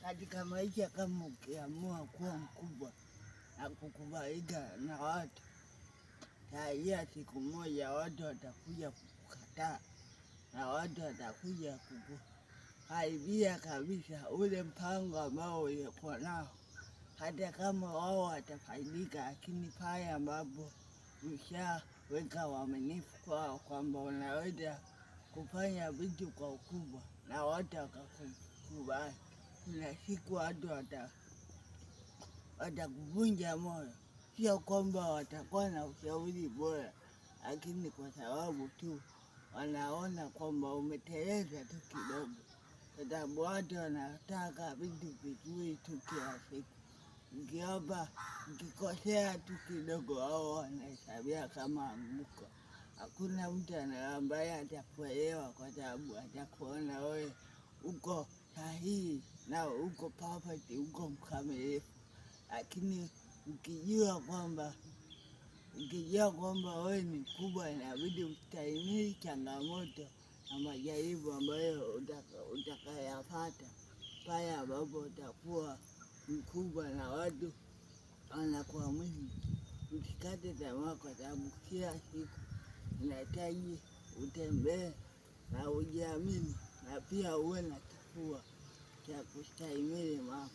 Katika maisha kama ukiamua kuwa mkubwa na kukubalika na watu, tarajia siku moja watu watakuja kukukataa na watu watakuja kukuharibia kabisa ule mpango ambao ulikuwa nao. Hata kama wao watafaidika, lakini pale ambapo ushaweka uaminifu kwao kwamba unaweza kufanya vitu kwa ukubwa na watu wakakubali, kuna siku watu watakuvunja moyo. Sio kwamba watakuwa na ushauri bora, lakini kwa sababu tu wanaona kwamba umeteleza tu kidogo, kwa sababu watu wanataka vitu vizuri tu kila siku. Ukiomba, ukikosea tu kidogo wao wanahesabia kama anguko. Hakuna mtu ambaye atakuelewa kwa sababu atakuona wewe uko sahihi na uko perfect, uko mkamilifu. Lakini ukijua kwamba wewe ni mkubwa, inabidi ustahimili changamoto na majaribu ambayo utakayapata pale ambapo utakuwa mkubwa na watu wanakuamini. Usikate tamaa, kwa sababu kila siku inahitaji utembee na ujiamini na pia uwe na kifua cha kustahimili mambo.